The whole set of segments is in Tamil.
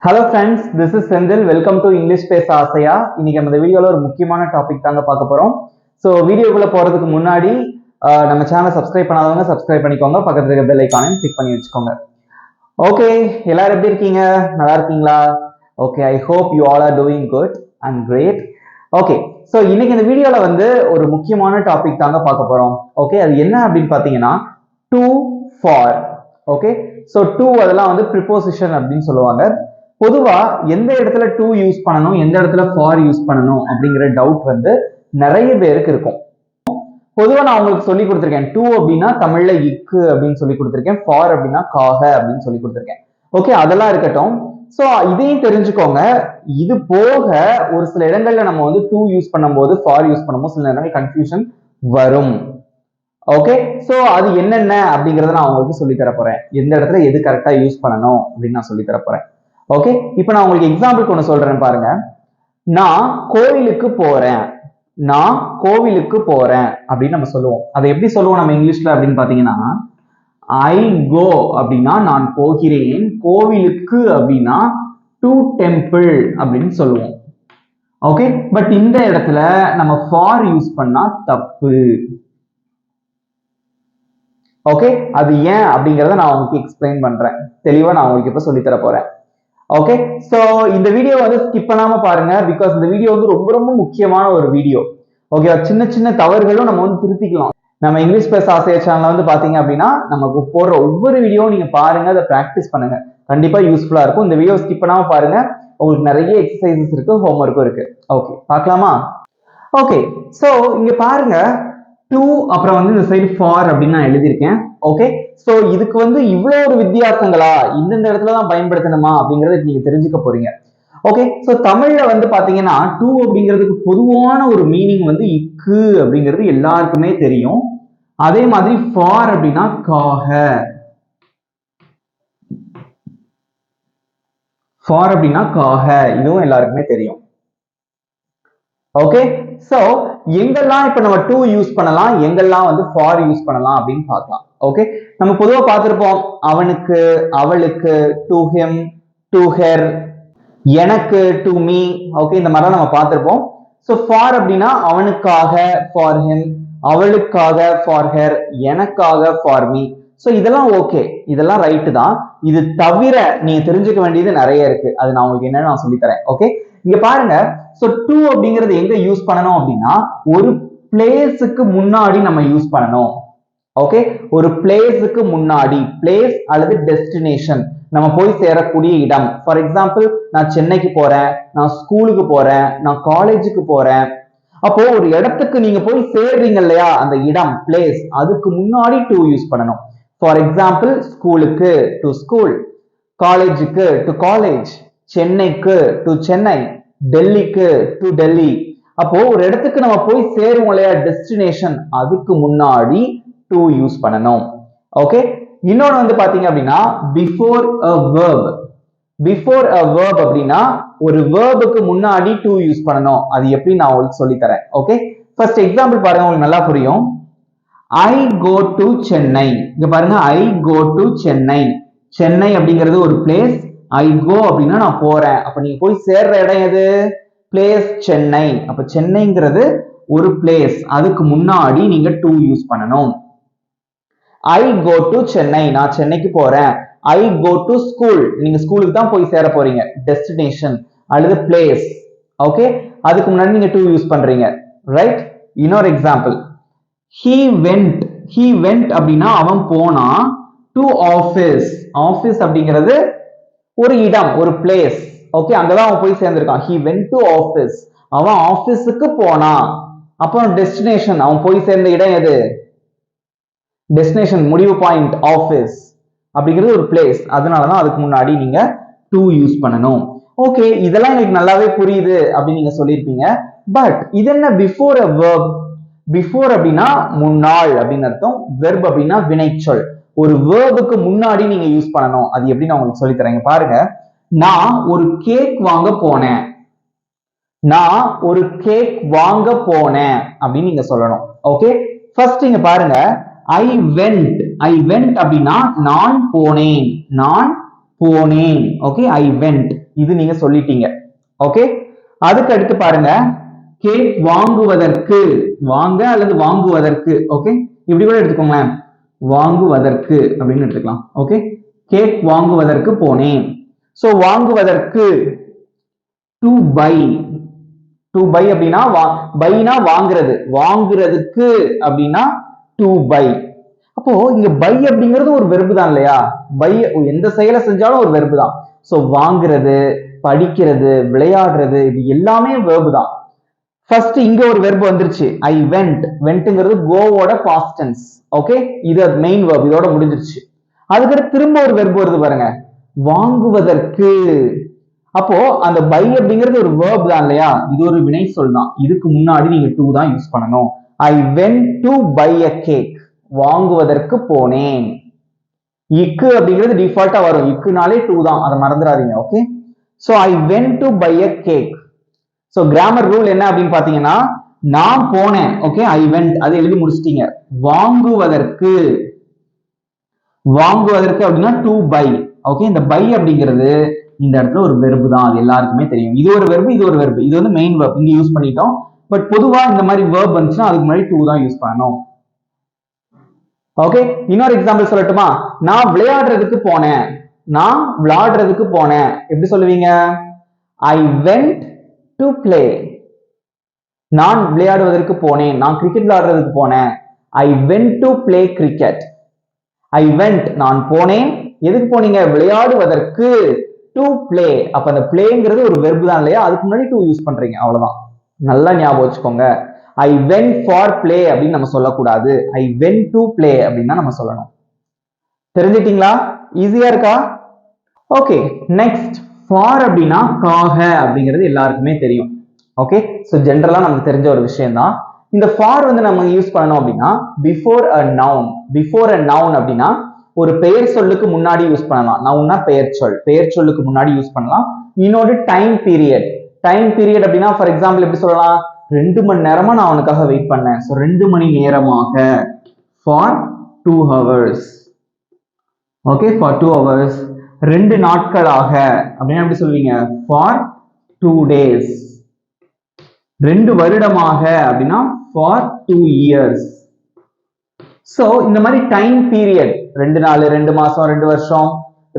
Hello friends, this is Senthil. Welcome to English பேச ஆசையா. இன்னைக்கு நம்ம இந்த வீடியோல ஒரு முக்கியமான டாபிக் தாங்க பார்க்க போறோம். ஸோ வீடியோக்குள்ள போறதுக்கு முன்னாடி நம்ம சேனலை சப்ஸ்கிரைப் பண்ணாதவங்க சப்ஸ்கிரைப் பண்ணிக்கோங்க, பக்கத்துல இருக்க பெல் ஐக்கானையும் கிளிக் பண்ணி வச்சுக்கோங்க. ஓகே, எல்லாரும் எப்படி இருக்கீங்க? நல்லா இருக்கீங்களா? Okay, I hope you all are doing good and great. Okay, so இன்னைக்கு இந்த வீடியோல வந்து ஒரு முக்கியமான டாபிக் தாங்க பார்க்க போறோம். ஓகே, அது என்ன அப்படின்னு பாத்தீங்கன்னா to, for. Okay, so to அதெல்லாம் வந்து ப்ரிப்போசிஷன் அப்படின்னு சொல்லுவாங்க. பொதுவா எந்த இடத்துல டு யூஸ் பண்ணணும், எந்த இடத்துல ஃபார் யூஸ் பண்ணணும் அப்படிங்கிற டவுட் வந்து நிறைய பேருக்கு இருக்கும். பொதுவா நான் உங்களுக்கு சொல்லி கொடுத்துருக்கேன், டு அப்படின்னா தமிழ்ல இக்கு அப்படின்னு சொல்லி கொடுத்துருக்கேன், ஃபார் அப்படின்னா காக அப்படின்னு சொல்லி கொடுத்துருக்கேன். ஓகே, அதெல்லாம் இருக்கட்டும். ஸோ இதையும் தெரிஞ்சுக்கோங்க. இது போக ஒரு சில இடங்கள்ல நம்ம வந்து டு யூஸ் பண்ணும்போது ஃபார் யூஸ் பண்ணும்போது சில நேரங்கள் கன்ஃபியூஷன் வரும். ஓகே, ஸோ அது என்னென்ன அப்படிங்கறத நான் உங்களுக்கு சொல்லி தர போறேன். எந்த இடத்துல எது கரெக்டா யூஸ் பண்ணணும் அப்படின்னு நான் சொல்லி தர போறேன். ஓகே, இப்போ நான் உங்களுக்கு எக்ஸாம்பிள் ஒன்று சொல்றேன் பாருங்க. நான் கோவிலுக்கு போறேன், நான் கோவிலுக்கு போறேன் அப்படின்னு நம்ம சொல்லுவோம். அதை எப்படி சொல்லுவோம் நம்ம இங்கிலீஷ்ல அப்படின்னு பாத்தீங்கன்னா ஐ கோ அப்படின்னா நான் போகிறேன், கோவிலுக்கு அப்படின்னா டு டெம்பிள் அப்படின்னு சொல்லுவோம். ஓகே, பட் இந்த இடத்துல நம்ம ஃபார் யூஸ் பண்ணா தப்பு. ஓகே, அது ஏன் அப்படிங்கறத நான் உங்களுக்கு எக்ஸ்பிளைன் பண்றேன். தெளிவா நான் உங்களுக்கு இப்ப சொல்லி தர போறேன். ஓகே, சோ இந்த வீடியோ வந்து ஸ்கிப் பண்ணாம பாருங்க, பிகாஸ் இந்த வீடியோ வந்து ரொம்ப ரொம்ப முக்கியமான ஒரு வீடியோ. ஓகே, சின்ன சின்ன தவறுகளும் நம்ம வந்து திருத்திக்கலாம். நம்ம இங்கிலீஷ் பேச ஆசைய சேனல்ல வந்து பாத்தீங்க அப்படின்னா நமக்கு போடுற ஒவ்வொரு வீடியோவும் நீங்க பாருங்க, அதை பிராக்டிஸ் பண்ணுங்க, கண்டிப்பா யூஸ்ஃபுல்லா இருக்கும். இந்த வீடியோ ஸ்கிப் பண்ணாம பாருங்க, உங்களுக்கு நிறைய எக்ஸசைசஸ் இருக்கு, ஹோம்ஒர்க்கும் இருக்கு. ஓகே, பார்க்கலாமா? ஓகே, சோ இங்க பாருங்க, டு அப்புறம் வந்து இந்த சைடு ஃபார் அப்படின்னு நான் எழுதியிருக்கேன். ஓகே, சோ இதுக்கு வந்து இவ்வளவு ஒரு வித்தியாசங்களா, இந்த இடத்துலதான் பயன்படுத்தணுமா அப்படிங்கறத நீங்க தெரிஞ்சுக்க போறீங்க. ஓகே, சோ தமிழ்ல வந்து பாத்தீங்கன்னா டு அப்படிங்கிறதுக்கு பொதுவான ஒரு மீனிங் வந்து இக்கு அப்படிங்கிறது எல்லாருக்குமே தெரியும். அதே மாதிரி ஃபார் அப்படின்னா காக, ஃபார் அப்படின்னா காக, இதுவும் எல்லாருக்குமே தெரியும். ஓகே, சோ எங்கெல்லாம் இப்ப நம்ம டு யூஸ் பண்ணலாம், எங்கெல்லாம் வந்து ஃபார் யூஸ் பண்ணலாம் அப்படின்னு பார்க்கலாம். ஓகே, நம்ம பொதுவா பார்த்திருப்போம், அவனுக்கு, அவளுக்கு, டு ஹிம், டு ஹெர், எனக்கு, டு மீ. ஓகே, இந்த மாதிரி நம்ம பார்த்திருப்போம். சோ ஃபார் அப்படின்னா அவனுக்காக, ஃபார் ஹிம், அவளுக்காக, ஃபார் ஹெர், எனக்காக, ஃபார் மீ. சோ இதெல்லாம் ஓகே, இதெல்லாம் ரைட்டு தான். இது தவிர நீங்க தெரிஞ்சுக்க வேண்டியது நிறைய இருக்கு. அது நான் உங்களுக்கு என்னன்னு நான் சொல்லித்தரேன். ஓகே, இங்க பாருங்க. சோ டு அப்படிங்கிறது எங்க யூஸ் பண்ணணும் அப்படின்னா ஒரு பிளேஸுக்கு முன்னாடி நம்ம யூஸ் பண்ணணும். ஓகே, ஒரு பிளேஸுக்கு முன்னாடி, பிளேஸ் அல்லது டெஸ்டினேஷன், நம்ம போய் சேரக்கூடிய இடம். ஃபார் எக்ஸாம்பிள், நான் சென்னைக்கு போறேன், நான் ஸ்கூலுக்கு போறேன், நான் காலேஜுக்கு போறேன். அப்போ ஒரு இடத்துக்கு நீங்க போய் சேர்றீங்க இல்லையா, அந்த இடம், பிளேஸ், அதுக்கு முன்னாடி டு யூஸ் பண்ணணும். ஃபார் எக்ஸாம்பிள், ஸ்கூலுக்கு டு ஸ்கூல், காலேஜுக்கு டு காலேஜ், சென்னைக்கு டு சென்னை, டெல்லிக்கு டு டெல்லி. அப்போ ஒரு இடத்துக்கு நம்ம போய் சேருவோம் இல்லையா, டெஸ்டினேஷன், அதுக்கு முன்னாடி டு யூஸ் பண்ணணும். ஓகே, இன்னொன்னு வந்து பாத்தீங்க அப்படின்னா before a verb. Before a verb அப்படின்னா ஒரு வேர்புக்கு முன்னாடி டு யூஸ் பண்ணணும். அது எப்படி நான் உங்களுக்கு சொல்லி தரேன். ஓகே, ஃபர்ஸ்ட் எக்ஸாம்பிள் பாருங்க, உங்களுக்கு நல்லா புரியும். ஐ கோ டு சென்னை. இங்க பாருங்க, ஐ கோ டு சென்னை. சென்னை அப்படிங்கிறது ஒரு பிளேஸ், ஐ கோ அப்படின்னா நான் போறேன். அப்ப நீங்க போய் சேர்ற இடம் எது? பிளேஸ் சென்னை. அப்ப சென்னைங்கிறது ஒரு பிளேஸ், அதுக்கு முன்னாடி நீங்க டு யூஸ் பண்ணணும். ஐ கோ டு சென்னை, நான் சென்னைக்கு போறேன். ஐ கோ டு ஸ்கூல், நீங்க ஸ்கூலுக்கு தான் போய் சேர போறீங்க, டெஸ்டினேஷன் அல்லது பிளேஸ். ஓகே, அதுக்கு முன்னாடி நீங்க டு யூஸ் பண்றீங்க, ரைட்? இன்னொரு எக்ஸாம்பிள், he went அப்படின்னா அவன் போனா டு ஆபீஸ். ஆபீஸ் அப்படிங்கிறது ஒரு இடம், ஒரு பிளேஸ். ஓகே, அங்கதான் அவன் போய் சேர்ந்திருக்கான். he went to office, அவன் ஆபீஸுக்கு போனா. அப்புறம் டெஸ்டினேஷன், அவன் போய் சேர்ந்த இடம் எது? டெஸ்டினேஷன், முடிவு பாயிண்ட், ஆபீஸ் அப்படிங்கிறது ஒரு பிளேஸ், அதனாலதான் அதுக்கு முன்னாடி நீங்க டு யூஸ் பண்ணணும். ஓகே, இதெல்லாம் எனக்கு நல்லாவே புரியுது அப்படின்னு நீங்க சொல்லியிருப்பீங்க. பட் இது என்ன பிஃபோர் a verb? பிஃபோர் அப்படின்னா முன்னாள் அப்படின்னு அர்த்தம், வெர்ப் அப்படின்னா வினைச்சொல். ஒரு வேர்புக்கு முன்னாடி நீங்க யூஸ் பண்ணணும். அது எப்படி நான் உங்களுக்கு சொல்லி தரேன் பாருங்க. நான் ஒரு கேக் வாங்க போனேன், நான் ஒரு கேக் வாங்க போனேன் அப்படின்னு நீங்க சொல்லணும். ஓகே, ஃபர்ஸ்ட் இங்க பாருங்க, ஐ வெண்ட். ஐ வெண்ட் அப்படின்னா நான் போனேன், நான் போனேன். ஓகே, ஐ வெண்ட், இது நீங்க சொல்லிட்டீங்க. ஓகே, அதுக்கு அடுத்து பாருங்க, கேக் வாங்குவதற்கு, வாங்க அல்லது வாங்குவதற்கு. ஓகே, இப்படி கூட எடுத்துக்கோங்களேன், வாங்குவதற்கு அப்படின்னு எடுத்துக்கலாம். ஓகே, கேக் வாங்குவதற்கு போனேன். சோ வாங்குவதற்கு டு பை. டு பை அப்படின்னா பைனா வாங்குறது, வாங்குறதுக்கு அப்படின்னா டு பை. அப்போ இங்க பை அப்படிங்கிறது ஒரு வெர்பு தான் இல்லையா? பை எந்த செயலை செஞ்சாலும் ஒரு வெர்பு தான். சோ வாங்குறது, படிக்கிறது, விளையாடுறது, இது எல்லாமே வெர்பு தான். ஃபர்ஸ்ட் இங்க ஒரு வெர்பு வந்துருச்சு, ஐ வெண்ட். வெண்ட்ங்கிறது கோவோட பாஸ்ட் டென்ஸ். ஓகே, இது மெயின் வெர்ப், இதோட முடிஞ்சிருச்சு. அதுக்கடுத்து திரும்ப ஒரு வெர்பு வருது பாருங்க, வாங்குவதற்கு. அப்போ அந்த பை அப்படிங்கிறது ஒரு வெர்ப் தான் இல்லையா? இது ஒரு வினை சொல் தான். இதுக்கு முன்னாடி நீங்க டு தான் யூஸ் பண்ணணும். I went to buy a cake, வாங்குவதற்கு போனேன். இக்கு அப்படிங்கிறது டிஃபால்ட்டா வரும், இக்குனாலே டு தான், அதை மறந்துடாதீங்க. Okay, so I went to buy a cake. So grammar rule என்ன அப்படின்னு பாத்தீங்கன்னா, நான் போனேன். ஓகே, ஐ வென்ட், அது எழுதி முடிச்சிட்டீங்க. வாங்குவதற்கு, வாங்குவதற்கு அப்படின்னா டு பை. ஓகே, இந்த பை அப்படிங்கிறது இந்த இடத்துல ஒரு வெர்பு தான், அது எல்லாருக்குமே தெரியும். இது ஒரு வெர்பு, இது ஒரு வெர்பு, இது வந்து மெயின் வெர்ப், இங்க யூஸ் பண்ணிட்டோம். பட் பொதுவா இந்த மாதிரி வெர்ப் வந்துச்சுன்னா அதுக்கு முன்னாடி டு தான் யூஸ் பண்ணணும். ஓகே, இன்னொரு எக்ஸாம்பிள் சொல்லட்டுமா? நான் விளையாடுறதுக்கு போனேன். நான் விளையாடுறதுக்கு போனேன் எப்படி சொல்லுவீங்க? ஐ வென்ட் டு பிளே. நான் விளையாடுவதற்கு போனேன், நான் கிரிக்கெட் விளையாடுறதுக்கு போனேன். ஐ went to play cricket. I went, நான் போனேன். எதுக்கு போனீங்க? விளையாடுவதற்கு. டு பிளே, அப்ப அந்த பிளேங்கிறது ஒரு வெர்பு தான் இல்லையா? அதுக்கு முன்னாடி டு யூஸ் பண்றீங்க, அவ்வளவுதான். நல்லா ஞாபகம் வச்சுக்கோங்க. ஐ வென்ட் ஃபார் பிளே அப்படின்னு நம்ம சொல்லக்கூடாது, ஐ வென்ட் டு பிளே அப்படின்னு நம்ம சொல்லணும். தெரிஞ்சிட்டீங்களா? ஈஸியா இருக்கா? ஓகே, நெக்ஸ்ட் ஃபார் அப்படின்னா காக அப்படிங்கிறது எல்லாருக்குமே தெரியும். ஓகே, சோ ஜென்ரலா நமக்கு தெரிஞ்ச ஒரு விஷயம் தான். இந்த ஃபார் வந்து நம்ம யூஸ் பண்ணணும் அப்படின்னா பிஃபோர் அ நவுன். பிஃபோர் அ நவுன் அப்படின்னா ஒரு பெயர் சொல்லுக்கு முன்னாடி யூஸ் பண்ணலாம். நவுன்னா பெயர் சொல், பெயர் சொல்லுக்கு முன்னாடி யூஸ் பண்ணலாம். இன்னொரு டைம் பீரியட். டைம் பீரியட் அப்படின்னா ஃபார் எக்ஸாம்பிள் எப்படி சொல்லலாம்? 2 மணி நேரமா நான் அவனுக்காக வெயிட் பண்ணேன். சோ 2 மணி நேரமாக, for 2 hours. Okay, for 2 hours. 2 நாட்களாக அப்படின்னா எப்படி சொல்வீங்க? For 2 days. 2 வருடமாக அப்படின்னா ஃபார் 2 years. சோ இந்த மாதிரி டைம் பீரியட், 2 நாள், 2 மாசம், 2 வருஷம்,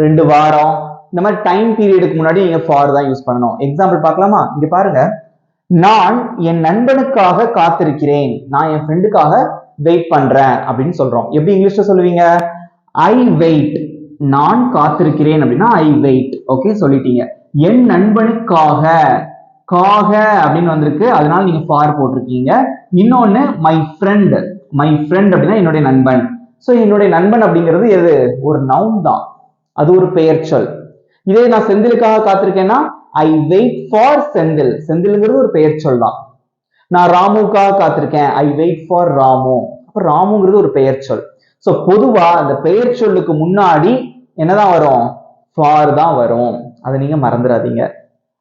2 வாரம், இந்த மாதிரி டைம் பீரியடுக்கு முன்னாடி நீங்க ஃபார் தான் யூஸ் பண்ணணும். எக்ஸாம்பிள் பார்க்கலாமா? இங்க பாருங்க, நான் என் நண்பனுக்காக காத்திருக்கிறேன், நான் என் ஃப்ரெண்டுக்காக வெயிட் பண்றேன் அப்படின்னு சொல்றோம். எப்படி இங்கிலீஷ்ல சொல்லுவீங்க? I wait. நான் காத்திருக்கிறேன் அப்படின்னா ஐ வெயிட். ஓகே, சொல்லிட்டீங்க. என் நண்பனுக்காக, காக அப்படின்னு வந்திருக்கு, அதனால நீங்க ஃபார் போட்டிருக்கீங்க. இன்னொன்னு மை ஃப்ரெண்ட். மை ஃப்ரெண்ட் அப்படின்னா என்னுடைய நண்பன். சோ என்னுடைய நண்பன் அப்படிங்கிறது எது? ஒரு நவுன் தான், அது ஒரு பெயர் சொல். இதே நான் செந்திலுக்காக காத்திருக்கேன்னா ஐ வெயிட் ஃபார் செந்தில். செந்தில்ங்கிறது ஒரு பெயர் சொல் தான். நான் ராமுக்காக காத்திருக்கேன், ஐ வெயிட் ஃபார் ராமு. அப்ப ராமுங்கிறது ஒரு பெயர் சொல். சோ பொதுவா அந்த பெயர் சொல்லுக்கு முன்னாடி என்னதான் வரும்? ஃபார் தான் வரும், அதை நீங்க மறந்துடாதீங்க.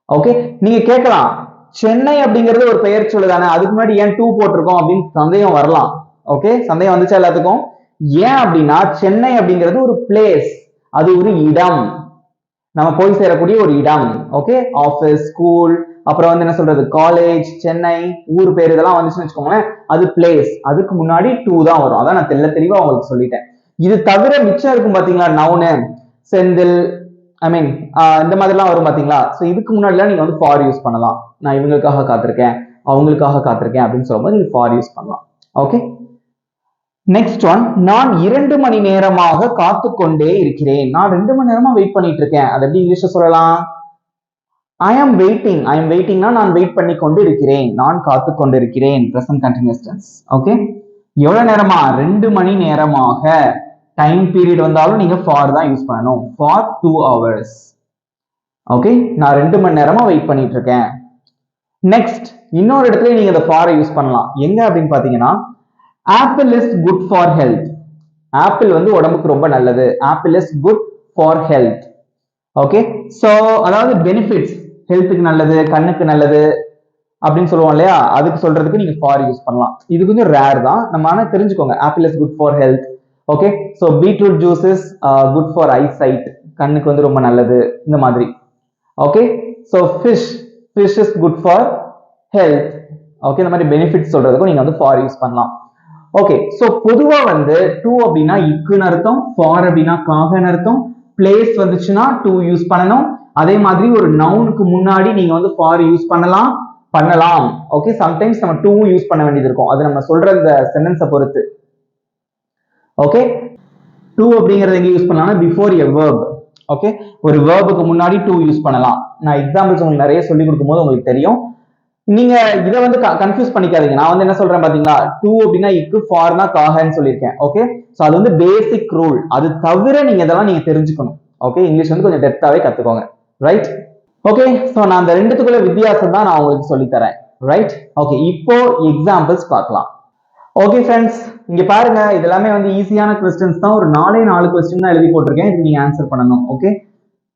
ஓகே, நீங்க கேட்கலாம், சென்னை அப்படிங்கிறது ஒரு பெயர் சொல்லு தானே, அதுக்கு முன்னாடி ஏன் டூ போட்டிருக்கோம் அப்படின்னு சந்தேகம் வரலாம். ஓகே, சந்தேகம் வந்துச்சா எல்லாத்துக்கும்? ஏன் அப்படின்னா சென்னை அப்படிங்கிறது ஒரு பிளேஸ், அது ஒரு இடம், நம்ம போய் சேரக்கூடிய ஒரு இடம். ஓகே, ஆபீஸ், ஸ்கூல், அப்புறம் வந்து என்ன சொல்றது, காலேஜ், சென்னை, ஊர் பேர் இதெல்லாம் வந்துச்சுன்னு வச்சுக்கோங்களேன், அது பிளேஸ். அதுக்கு முன்னாடி டூ தான் வரும். அதான் நான் தெளிவா உங்களுக்கு சொல்லிட்டேன். இது தவிர மிச்சம் இருக்கும் பாத்தீங்களா, நவுனு, செந்தில், ஐ மீன் இந்த மாதிரிலாம் வரும் பாத்தீங்களா? சோ இதுக்கு முன்னாடிலாம் நீங்க வந்து ஃபார் யூஸ் பண்ணலாம். நான் இவங்களுக்காக காத்திருக்கேன், அவங்களுக்காக காத்திருக்கேன் அப்படின்னு சொல்லும்போது நீங்க ஃபார் யூஸ் பண்ணலாம். ஓகே, நெக்ஸ்ட் ஒன், நான் 2 மணி நேரமாக காத்து கொண்டே இருக்கிறேன். நான் 2 மணி நேரமா வெயிட் பண்ணிட்டு இருக்கேன். அது எப்படி இங்கிலீஷ்ல சொல்லலாம்? ஐ ஆம் வெயிட்டிங். ஐ ஆம் வெயிட்டிங்னா நான் வெயிட் பண்ணி கொண்டு இருக்கிறேன், நான் காத்து கொண்டு இருக்கிறேன், பிரசன்ட் கண்டினியூஸ் டென்ஸ். ஓகே, எவ்வளவு நேரமா? 2 மணி நேரமாக. டைம் பீரியட் வந்தாலும் நீங்க ஃபார் தான் யூஸ் பண்ணணும், ஃபார் 2 hours. ஓகே, நான் 2 மணி நேரமா வெயிட் பண்ணிட்டு இருக்கேன். நெக்ஸ்ட், இன்னொரு இடத்துல நீங்க இந்த ஃபாரை யூஸ் பண்ணலாம். எங்க அப்படின்னு பாத்தீங்கன்னா, apple is good for health. Apple வந்து உடம்புக்கு ரொம்ப நல்லது, apple is good for health. Okay, so அதாவது பெனிஃபிட்ஸ், ஹெல்த்துக்கு நல்லது, கண்ணுக்கு நல்லது அப்படின்னு சொல்லுவோம் இல்லையா, அதுக்கு சொல்றதுக்கு நீங்க ஃபார் யூஸ் பண்ணலாம். இது கொஞ்சம் ரேர் தான், நம்ம ஆனா தெரிஞ்சுக்கோங்க, apple is good for health. Okay, so beetroot juice is good for eyesight, கண்ணுக்கு வந்து ரொம்ப நல்லது இந்த மாதிரி. Okay, so fish is good for health. Okay, இந்த மாதிரி பெனிஃபிட்ஸ் சொல்றதுக்கும் நீங்க வந்து ஃபார் யூஸ் பண்ணலாம். ஓகே, ஸோ பொதுவா வந்து டூ அப்படின்னா இக்குன்னு அர்த்தம், ஃபார் அப்படின்னா காகன்னு அர்த்தம். பிளேஸ் வந்துச்சுன்னா டூ யூஸ் பண்ணணும். அதே மாதிரி ஒரு நவுனுக்கு முன்னாடி நீங்க வந்து ஃபார் யூஸ் பண்ணலாம். ஓகே, சம்டைம்ஸ் நம்ம டூ யூஸ் பண்ண வேண்டியது இருக்கும், அது நம்ம சொல்ற இந்த சென்டென்ஸை பொறுத்து. ஓகே, டூ அப்படிங்கறது எங்க யூஸ் பண்ணலாம்? பிஃபோர் எ வெர்ப். ஓகே, ஒரு வெர்புக்கு முன்னாடி டூ யூஸ் பண்ணலாம். நான் எக்ஸாம்பிள்ஸ் உங்களுக்கு நிறைய சொல்லி கொடுக்கும் போது உங்களுக்கு தெரியும். நீங்க இதை வந்து கன்ஃபியூஸ் பண்ணிக்காதீங்க. நான் வந்து என்ன சொல்றேன் பாத்தீங்களா, டூ அப்படின்னா இக்கு, ஃபார்னா காகன்னு சொல்லியிருக்கேன். ஓகே, சோ அது வந்து பேசிக் ரூல். அது தவிர நீங்க இதெல்லாம் நீங்க தெரிஞ்சுக்கணும். ஓகே, இங்கிலீஷ் வந்து கொஞ்சம் டெப்தாவே கத்துக்கோங்க. ரைட்? ஓகே, சோ நான் அந்த ரெண்டுத்துக்குள்ள வித்தியாசம் தான் நான் உங்களுக்கு சொல்லி தரேன். ரைட்? ஓகே, இப்போ எக்ஸாம்பிள்ஸ் பார்க்கலாம். ஓகே ஃப்ரெண்ட்ஸ், இங்க பாருங்க, இது எல்லாமே வந்து ஈஸியான கொஸ்டின்ஸ் தான். ஒரு 4 கொஸ்டின் தான் எழுதி போட்டிருக்கேன், இதுக்கு நீங்க ஆன்சர் பண்ணணும். ஓகே,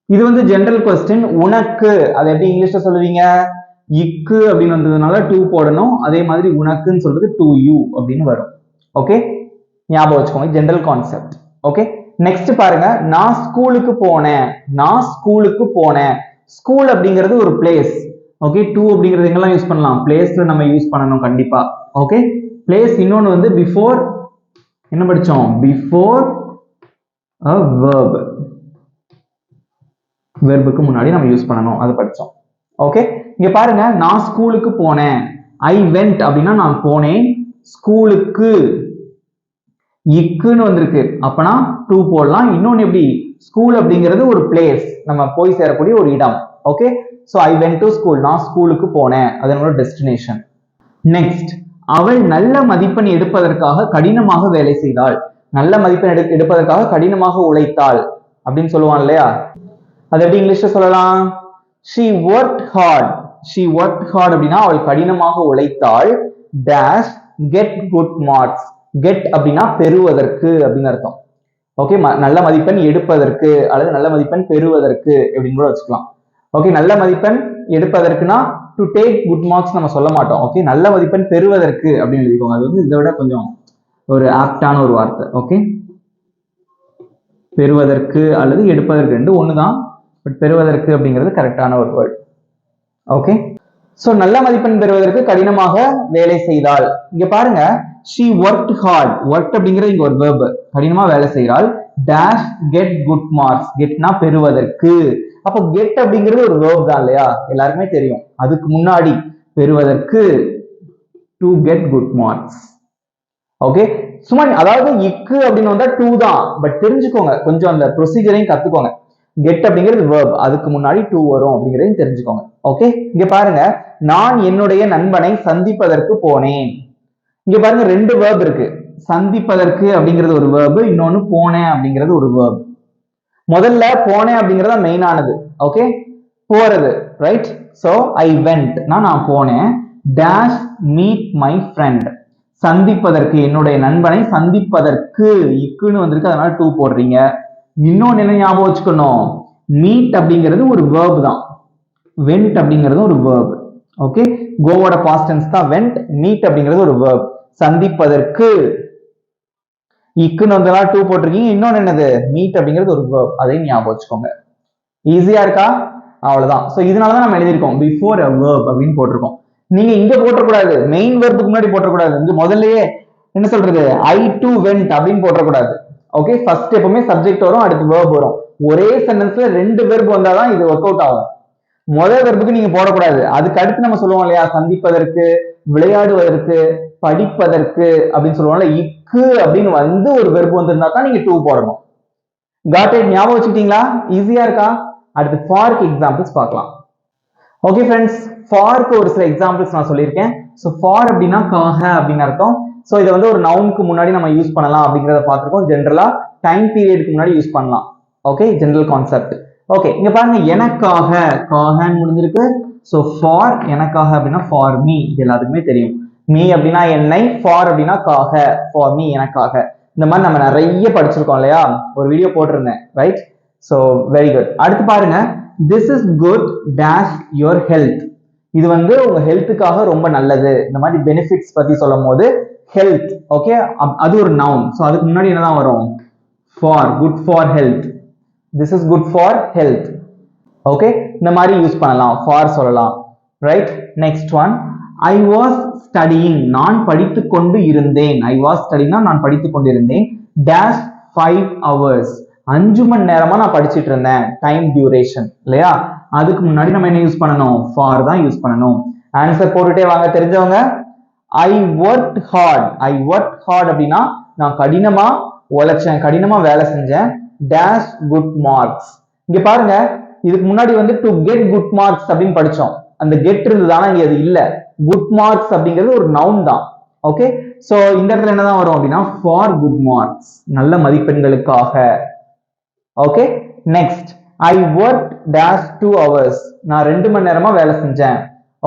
இது வந்து ஜெனரல் கொஸ்டின். உனக்கு அதை எப்படி இங்கிலீஷ்ல சொல்லுவீங்க? இக்கு அப்படின்னு வந்ததுனால டூ போடணும். அதே மாதிரி உனக்குன்னு சொல்றது டு யூ அப்படின்னு வரும். ஓகே, ஞாபகம் வச்சுக்கோங்க, ஜெனரல் கான்செப்ட். ஓகே, நெக்ஸ்ட் பாருங்க, நான் ஸ்கூலுக்கு போனேன். ஸ்கூல் அப்படிங்கிறது ஒரு பிளேஸ். ஓகே, டூ அப்படிங்கிறது எங்கெல்லாம் யூஸ் பண்ணலாம்? பிளேஸ்ல நம்ம யூஸ் பண்ணணும் கண்டிப்பா. Okay, place. இன்னொன்னு வந்து பிஃபோர், என்ன படிச்சோம்? பிஃபோர் a verb, வெர்புக்கு முன்னாடி நம்ம யூஸ் பண்ணணும், அது படிச்சோம். ஓகே, இங்க பாருங்க, நான் ஸ்கூலுக்கு போனேன். ஐ வெண்ட் அப்படின்னா நான் போனேன். ஸ்கூலுக்கு இக்குன்னு வந்திருக்கு, அப்பனா டூ போடலாம். இன்னொன்னு எப்படி? ஸ்கூல் அப்படிங்கிறது ஒரு பிளேஸ், நம்ம போய் சேரக்கூடிய ஒரு இடம். Okay, so I went to school, நான் ஸ்கூலுக்கு போனேன், அதனோட டெஸ்டினேஷன். நெக்ஸ்ட், அவள் நல்ல மதிப்பெண் எடுப்பதற்காக கடினமாக வேலை செய்தாள். நல்ல மதிப்பெண் எடுப்பதற்காக கடினமாக உழைத்தாள் அப்படின்னு சொல்லுவான் இல்லையா? அது எப்படி இங்கிலீஷ்ல சொல்லலாம்? she worked hard அப்படின்னா அவள் கடினமாக உழைத்தாள். dash get good marks. get அப்படின்னா பெறுவதற்கு அப்படின்னு அர்த்தம். ஓகே, நல்ல மதிப்பெண் எடுப்பதற்கு அல்லது நல்ல மதிப்பெண் பெறுவதற்கு அப்படின்னு கூட வச்சுக்கலாம். ஓகே, நல்ல மதிப்பெண் எடுப்பதற்குனா டு டேக் குட் மார்க்ஸ் நம்ம சொல்ல மாட்டோம். ஓகே, நல்ல மதிப்பெண் பெறுவதற்கு அப்படின்னு எழுதிக்கோங்க. அது வந்து இதை விட கொஞ்சம் ஒரு ஆப்டான ஒரு வார்த்தை. ஓகே, பெறுவதற்கு அல்லது எடுப்பதற்கு ரெண்டு ஒண்ணுதான், பட் பெறுவதற்கு அப்படிங்கிறது கரெக்டான ஒரு வேர்ட். ஓகே, சோ நல்ல மதிப்பெண் பெறுவதற்கு கடினமாக வேலை செய்தாள். இங்க பாருங்க, she worked hard. worked அப்படிங்கிறது இங்க ஒரு verb, கடினமா வேலை செய்கிறாள். dash get good marks. getனா பெறுவதற்கு. அப்ப get அப்படிங்கிறது ஒரு verb தான் இல்லையா? எல்லாருக்குமே தெரியும். அதுக்கு முன்னாடி பெறுவதற்கு to get good marks. Okay, சும்மா அதாவது இக்கு அப்படின்னு வந்தா டூ தான், பட் தெரிஞ்சுக்கோங்க, கொஞ்சம் அந்த ப்ரொசீஜரையும் கத்துக்கோங்க. கெட் அப்படிங்கிறது verb, அதுக்கு முன்னாடி டூ வரும் அப்படிங்கிறதையும் தெரிஞ்சுக்கோங்க. ஓகே, இங்க பாருங்க, நான் என்னுடைய நண்பனை சந்திப்பதற்கு போனேன். இங்க பாருங்க, ரெண்டு verb இருக்கு. சந்திப்பதற்கு அப்படிங்கிறது ஒரு verb, இன்னொன்னு போனேன் அப்படிங்கிறது ஒரு verb. முதல்ல போனேன் அப்படிங்கறத மெயினானது. ஓகே, போறது. ரைட்? சோ ஐ வெண்ட், நான் போனேன். dash meet my friend. சந்திப்பதற்கு, என்னுடைய நண்பனை சந்திப்பதற்கு இக்குன்னு வந்திருக்கு, அதனால டூ போடுறீங்க. இன்னொன்னு என்ன ஞாபகம் வச்சுக்கணும்? மீட் அப்படிங்கிறது ஒரு verb தான், வெண்ட் அப்படிங்கிறது ஒரு verb. ஓகே, கோவோட பாஸ்ட் டென்ஸ் தான் வெண்ட், மீட் அப்படிங்கிறது ஒரு verb. சந்திப்பதற்கு இக்குன்னு வந்ததால டூ போட்டிருக்கீங்க. இன்னொன்னு என்னது? மீட் அப்படிங்கிறது ஒரு verb, அதையும் ஞாபகம் வச்சுக்கோங்க. ஈஸியா இருக்கா? அவ்வளவுதான். சோ இதனாலதான் நம்ம எழுதியிருக்கோம் பிஃபோர் a verb அப்படின்னு போட்டிருக்கோம். நீங்க இங்க போட்டக்கூடாது, மெயின் வெர்புக்கு முன்னாடி போட்டக்கூடாது. இங்க முதல்லயே என்ன சொல்றது, ஐ டு வெண்ட் அப்படின்னு போட்டக்கூடாது. ஓகே, ஃபர்ஸ்ட் எப்பவுமே சப்ஜெக்ட் வரும், அடுத்து verb வரும். ஒரே சென்டென்ஸ்ல ரெண்டு வெர்ப் வந்தாதான் இது ஒர்க் அவுட் ஆகும். முதல் வெர்புக்கு நீங்க போடக்கூடாது. அதுக்கு அடுத்து நம்ம சொல்லுவோம் இல்லையா, சந்திப்பதற்கு, விளையாடுவதற்கு, படிப்பதற்கு அப்படின்னு சொல்லுவோம்ல, இக்கு அப்படின்னு வந்து ஒரு வெர்பு வந்திருந்தா தான் நீங்க டூ போடணும். Got it? ஞாபகம் வச்சுக்கிட்டீங்களா? ஈஸியா இருக்கா? அடுத்து ஃபார்க்கு எக்ஸாம்பிள்ஸ் பார்க்கலாம். ஓகே ஃப்ரெண்ட்ஸ், ஃபார்க்கு ஒரு சில எக்ஸாம்பிள்ஸ் நான் சொல்லியிருக்கேன். ஸோ ஃபார் அப்படின்னா காக அப்படின்னு அர்த்தம். ஸோ இதை வந்து ஒரு நவுனுக்கு முன்னாடி நம்ம யூஸ் பண்ணலாம் அப்படிங்கிறத பார்த்துருக்கோம். ஜென்ரலா டைம் பீரியடுக்கு முன்னாடி யூஸ் பண்ணலாம். Okay, general concept. ஓகே, இங்க பாருங்க, எனக்காக, காகன்னு முடிஞ்சிருக்கு. ஸோ ஃபார், எனக்காக அப்படின்னா ஃபார் மீ, இது எல்லாத்துக்குமே தெரியும். மீ அப்படின்னா என்னை, ஃபார் அப்படின்னா காக, ஃபார் மீ எனக்காக. இந்த மாதிரி நம்ம நிறைய படிச்சிருக்கோம் இல்லையா, ஒரு வீடியோ போட்டிருந்தேன். ரைட்? So very good. அடுத்து பாருங்க, this is good dash your health. இது வந்து உங்க ஹெல்த்துக்காக ரொம்ப நல்லது. இந்த மாதிரி பெனிஃபிட்ஸ் பத்தி சொல்லும் போது ஹெல்த், ஓகே, அது ஒரு நவுன். ஸோ அதுக்கு முன்னாடி என்னதான் வரும்? For, good for health. this is good for health. Okay, இந்த மாதிரி யூஸ் பண்ணலாம், for சொல்லலாம். Right, next one, I was studying, நான் படித்துக் கொண்டு இருந்தேன். I was studying, நான் படித்துக் கொண்டு இருந்தேன். dash 5 hours, 5 மணி நேரமா நான் படிச்சிட்டு இருந்தேன். டைம் டியூரேஷன் இல்லையா, அதுக்கு முன்னாடி நம்ம என்ன யூஸ் பண்ணணும், for தான் யூஸ் பண்ணணும். ஆன்சர் போட்டுட்டே வாங்க தெரிஞ்சவங்க. I worked hard, I worked hard அப்படின்னா நான் கடினமா உழைச்சேன், கடினமா வேலை செஞ்சேன். dash good marks, இங்க பாருங்க, இதுக்கு முன்னாடி வந்து டு கெட் குட் மார்க்ஸ் அப்படின்னு படிச்சோம். அந்த கெட் இருந்ததானா இங்க அது இல்ல. குட் மார்க்ஸ் அப்படிங்கிறது ஒரு நவுன் தான். ஓகே, சோ இந்த இடத்துல என்னதான் வரும் அப்படின்னா ஃபார் குட் மார்க்ஸ், நல்ல மதிப்பெண்களுக்காக. Okay, next, I work dash 2 hours, நான் 2 மணி நேரமா வேலை செஞ்சேன்.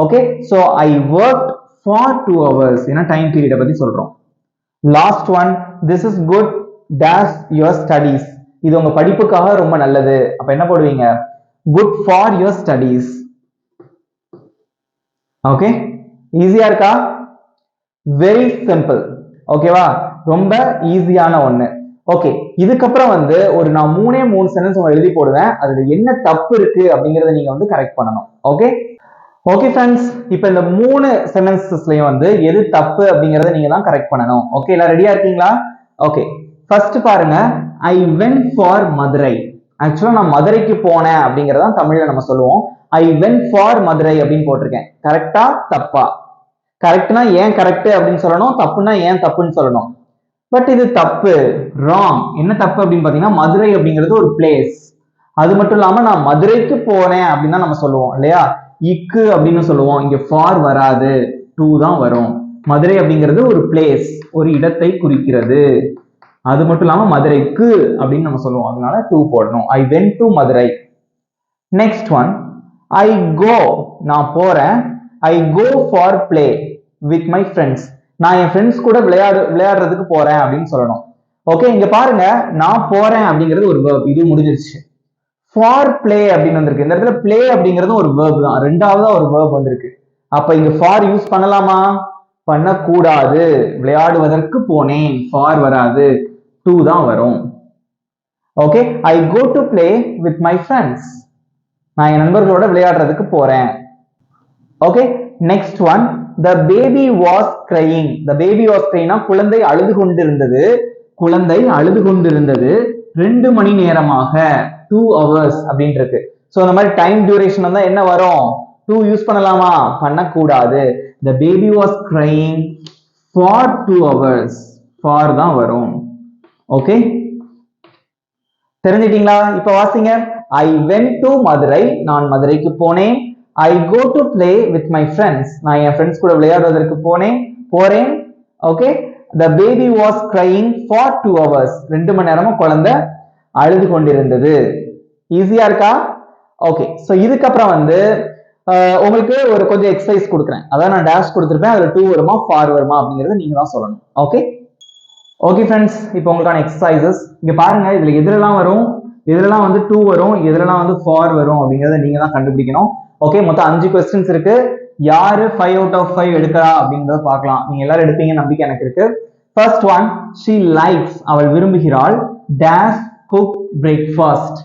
Okay, so I work for 2 hours, ஏன்னா டைம் பீரியட பத்தி சொல்றோம். Last one, this is good dash your studies, இது உங்க படிப்புக்காக ரொம்ப நல்லது. அப்ப என்ன போடுவீங்க, good for your studies. Okay, ஈஸியா இருக்கா, வெரி சிம்பிள். ஓகேவா, ரொம்ப ஈஸியான ஒண்ணு. ஓகே, இதுக்கப்புறம் வந்து ஒரு நான் 3 சென்டென்ஸ் உங்க எழுதி போடுவேன், அதுல என்ன தப்பு இருக்கு அப்படிங்கறத நீங்க வந்து கரெக்ட் பண்ணணும். ஓகே ஓகே ஃப்ரெண்ட்ஸ், இப்போ இந்த 3 சென்டென்சஸ்லயும் வந்து எது தப்பு அப்படிங்கறத நீங்க தான் கரெக்ட் பண்ணணும். ஓகே, எல்லாம் ரெடியா இருக்கீங்களா? ஓகே, ஃபர்ஸ்ட் பாருங்க, ஐ வென்ட் ஃபார் மதுரை. ஆக்சுவலா நான் மதுரைக்கு போனேன் அப்படிங்கறத தமிழ்ல நம்ம சொல்லுவோம். ஐ வென்ட் ஃபார் மதுரை அப்படின்னு போட்டிருக்கேன். கரெக்டா தப்பா? கரெக்ட்னா ஏன் கரெக்ட் அப்படின்னு சொல்லணும், தப்புனா ஏன் தப்புன்னு சொல்லணும். பட் இது தப்பு, ராங். என்ன தப்பு அப்படின்னு பாத்தீங்கன்னா, மதுரை அப்படிங்கிறது ஒரு பிளேஸ். அது மட்டும் இல்லாம நான் மதுரைக்கு போனேன் அப்படின்னு தான் நம்ம சொல்லுவோம் இல்லையா, இக்கு அப்படின்னு சொல்லுவோம். இங்க ஃபார் வராது, டு தான் வரும். மதுரை அப்படிங்கிறது ஒரு பிளேஸ், ஒரு இடத்தை குறிக்கிறது. அது மட்டும் இல்லாம மதுரைக்கு அப்படின்னு நம்ம சொல்லுவோம், அதனால டு போடணும். I went to Madurai. Next one, I go, நான் போறேன். I go for play with my friends, நான் என் ஃப்ரெண்ட்ஸ் கூட விளையாடுறதுக்கு போறேன் அப்படின்னு சொல்லணும். ஓகே, இங்க பாருங்க, நான் போறேன் அப்படிங்கிறது ஒரு verb, இது முடிஞ்சிருச்சு. ஃபார் பிளே அப்படின்னு வந்திருக்கு. இந்த இடத்துல பிளே அப்படிங்கிறது ஒரு verb தான், ரெண்டாவதா ஒரு verb வந்திருக்கு. அப்ப இங்க ஃபார் யூஸ் பண்ணலாமா? பண்ணக்கூடாது. விளையாடுவதற்கு போனேன், ஃபார் வராது, டு தான் வரும். Okay, I go to play with my friends, நான் என் நண்பர்களோட விளையாடுறதுக்கு போறேன். Okay, next one, the baby was crying. the baby was crying, குழந்தை அழுது கொண்டிருந்தது. குழந்தை அழுது கொண்டிருந்தது 2 மணி நேரமாக, 2 hours அப்படின்னு இருக்கு. சோ அந்த மாதிரி டைம் டியூரேஷன் வந்தா என்ன வரும், 2 யூஸ் பண்ணலாமா? பண்ணக்கூடாது. the baby was crying for 2 hours, for தான் வரும். ஓகே, தெரிஞ்சிட்டீங்களா? இப்ப வாசிங்க, I went to மதுரை, நான் மதுரைக்கு போனேன். I go to play with my friends, நான் என் ஃப்ரெண்ட்ஸ் கூட விளையாடுவதற்கு போறேன். Okay, the baby was crying for 2 hours, 2 மணி நேரமா குழந்தை அழுது கொண்டிருந்தது. ஈஸியா இருக்கா? ஓகே, சோ இதுக்கப்புறம் வந்து உங்களுக்கு ஒரு கொஞ்சம் எக்ஸசைஸ் கொடுக்குறேன். அதான் நான் டேஷ் கொடுத்துருப்பேன், அதுல 2 வருமா ஃபார் வருமா அப்படிங்கறத நீங்க தான் சொல்லணும். ஓகே ஓகே ஃப்ரெண்ட்ஸ், இப்போ உங்களுக்கான எக்ஸசைசஸ் இங்க பாருங்க. இதுல எதுலலாம் வரும், எதுலலாம் வந்து 2 வரும், எதுலலாம் வந்து ஃபார் வரும் அப்படிங்கறத நீங்க தான் கண்டுபிடிக்கணும். ஓகே, மொத்தம் 5 क्वेश्चंस இருக்கு. யாரு 5 out of 5 எடுக்கறா அப்படிங்கறத பார்க்கலாம். நீங்க எல்லாரும் எடுப்பீங்க நம்பிக்கை எனக்கு இருக்கு. ஃபர்ஸ்ட் ஒன், she likes, அவள் விரும்புகிறாள். dash cook breakfast,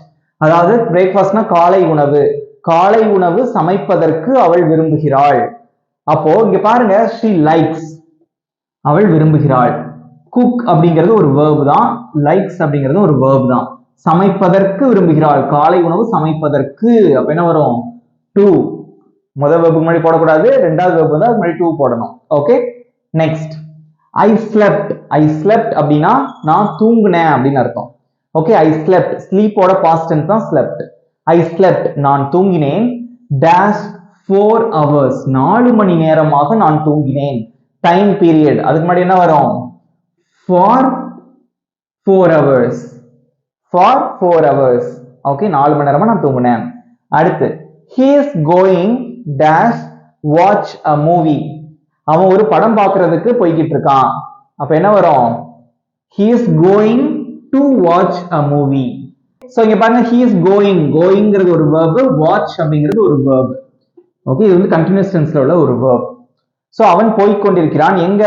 அதாவது பிரேக்ஃபாஸ்ட்னா காலை உணவு. காலை உணவு சமைப்பதற்கு அவள் விரும்புகிறாள். அப்போ இங்க பாருங்க, she likes, அவள் விரும்புகிறாள். cook அப்படிங்கிறது ஒரு verb தான், likes அப்படிங்கிறது ஒரு verb தான். சமைப்பதற்கு விரும்புகிறாள், காலை உணவு சமைப்பதற்கு. அப்ப என்ன வரும், 2. முதல் verb முன்னாடி போடக்கூடாது, ரெண்டாவது verb வந்து முன்னாடி 2 போடணும். Okay, next, I slept. I slept அப்படின்னா நான் தூங்குனேன் அப்படின்னு அர்த்தம். ஓகே, I slept, sleep ஓட past tense தான் slept. I slept, நான் தூங்கினேன். dash 4 hours, 4 மணி நேரமாக நான் தூங்கினேன். டைம் பீரியட், அதுக்கு முன்னாடி என்ன வரும், for 4 hours, for 4 hours. Okay, 4 மணி நேரமா நான் தூங்கினேன். அடுத்து, he is going dash watch a movie, அவன் ஒரு படம் பார்க்கிறதுக்கு போய்கிட்டு இருக்கான். அப்ப என்ன வரும், he is going to watch a movie. So இங்க பாருங்க, he is going, goingங்கிறது ஒரு verb, watch அப்படிங்கிறது ஒரு verb. ஓகே, இது வந்து கண்டினியூஸ் டென்ஸ்ல உள்ள ஒரு verb. சோ அவன் போய் கொண்டிருக்கிறான், எங்க,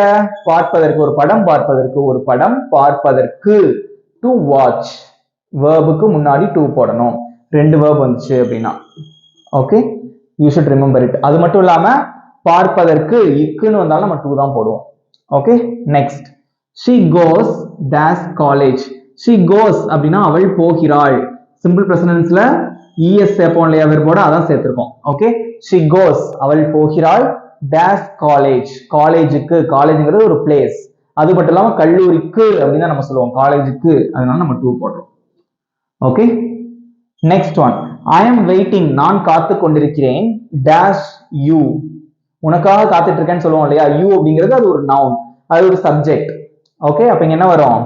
பார்ப்பதற்கு, ஒரு படம் பார்ப்பதற்கு, ஒரு படம் பார்ப்பதற்கு, to watch. வேர்புக்கு முன்னாடி டு போடணும். 2 வேர்ப் வந்துச்சு அப்படின்னா. Okay, you should remember it. அது மட்டும் இல்லாம பார்ப்பதற்கு இக்குன்னு வந்தாலும் நம்ம 2 தான் போடுவோம். Okay, next she goes dash college. she goes அப்படின்னா அவள் போகிறாள். சிம்பிள் பிரசன்ஸ்ல es சேர்ப்போம் இல்லையா, வெர்போட அதான் சேர்த்திருக்கோம். ஓகே, she goes அவள் போகிறாள் dash college. காலேஜுக்கு, காலேஜ்ங்கிறது ஒரு பிளேஸ். அது மட்டும் இல்லாம கல்லூரிக்கு அப்படின்னு நம்ம சொல்லுவோம், காலேஜுக்கு, அதனால நம்ம 2 போடுறோம். Okay, next one I am waiting. நான் காத்து கொண்டிருக்கிறேன் dash you. உனக்காக காத்துட்டு இருக்கேன்னு சொல்லுவோம் இல்லையா, you அப்படிங்கிறது அது ஒரு நவுன், அது ஒரு சப்ஜெக்ட். ஓகே, அப்ப இங்க என்ன வரும்?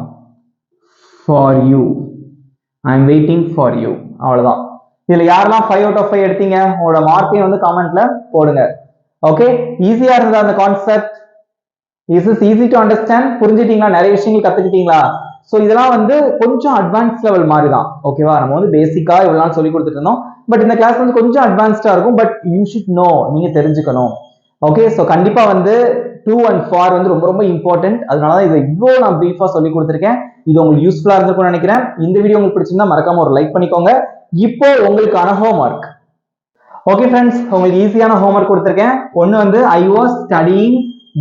for you. I am waiting for you. அவ்வளவுதான். இதுல யாரெல்லாம் 5 out of 5 எடுத்தீங்க உங்களோட மார்க்கையும் வந்து காமெண்ட்ல போடுங்க. ஓகே, ஈஸியா இருந்தது அந்த concept? Is this easy to understand? புரிஞ்சிட்டீங்களா? நிறைய விஷயங்கள் கத்துக்கிட்டீங்களா? சோ இதெல்லாம் வந்து கொஞ்சம் அட்வான்ஸ் லெவல் மாதிரி தான். ஓகேவா, நம்ம வந்து பேசிக்கா இவ்வளவு நாள் சொல்லி கொடுத்துட்டு இருந்தோம். பட் இந்த கிளாஸ் வந்து கொஞ்சம் அட்வான்ஸ்டா இருக்கும். பட் யூ ஷுட் நோ, நீங்க தெரிஞ்சுக்கணும். ஓகே, சோ கண்டிப்பா வந்து to and for வந்து ரொம்ப ரொம்ப இம்பார்ட்டன்ட். அதனாலதான் இதை இவ்வளோ நான் பிரீஃபா சொல்லி கொடுத்துருக்கேன். இது உங்களுக்கு யூஸ்ஃபுல்லா இருந்திருக்கும்னு நினைக்கிறேன். இந்த வீடியோ உங்களுக்கு பிடிச்சிருந்தா மறக்காம ஒரு லைக் பண்ணிக்கோங்க. இப்போ உங்களுக்கான ஹோம்ஒர்க். ஓகே ஃப்ரெண்ட்ஸ், உங்களுக்கு ஈஸியான ஹோம்ஒர்க் கொடுத்துருக்கேன். ஒன்னு வந்து I was studying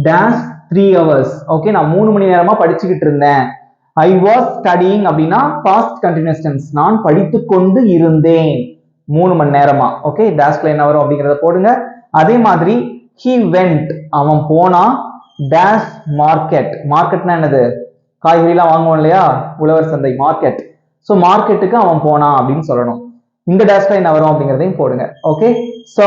dash 3 hours. Okay, நான் 3 மணி நேரமா படிச்சுக்கிட்டு இருந்தேன். I was studying அப்படின்னா past continuous tense, நான் படித்துக் கொண்டு இருந்தேன் 3 மணி நேரமா. ஓகே, டேஷ்ல என்ன வரும் அப்படிங்கறத போடுங்க. அதே மாதிரி he went அவன் போனா dash market. மார்க்கெட்னா என்னது? காய்கறி எல்லாம் வாங்குவோம் இல்லையா, உழவர் சந்தை, மார்க்கெட். சோ மார்க்கெட்டுக்கு அவன் போனா அப்படின்னு சொல்லணும். இந்த டேஷ்ல என்ன வரும் அப்படிங்கறதையும் போடுங்க. ஓகே, சோ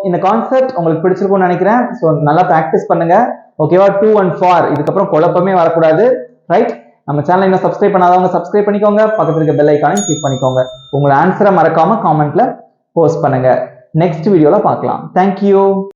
இந்த கான்செப்ட் உங்களுக்கு பிடிச்சிருக்கும்னு நினைக்கிறேன். சோ நல்லா பிராக்டிஸ் பண்ணுங்க. ஓகேவா, to and for இதுக்கப்புறம் குழப்பமே வரக்கூடாது. ரைட், நம்ம சேனலை இன்னும் சப்ஸ்கிரைப் பண்ணாதவங்க சப்ஸ்கிரைப் பண்ணிக்கோங்க. பக்கத்துல இருக்க பெல் ஐகானையும் கிளிக் பண்ணிக்கோங்க. உங்களோட ஆன்சரை மறக்காம காமெண்ட்ல போஸ்ட் பண்ணுங்க. நெக்ஸ்ட் வீடியோல பார்க்கலாம். தேங்க்யூ.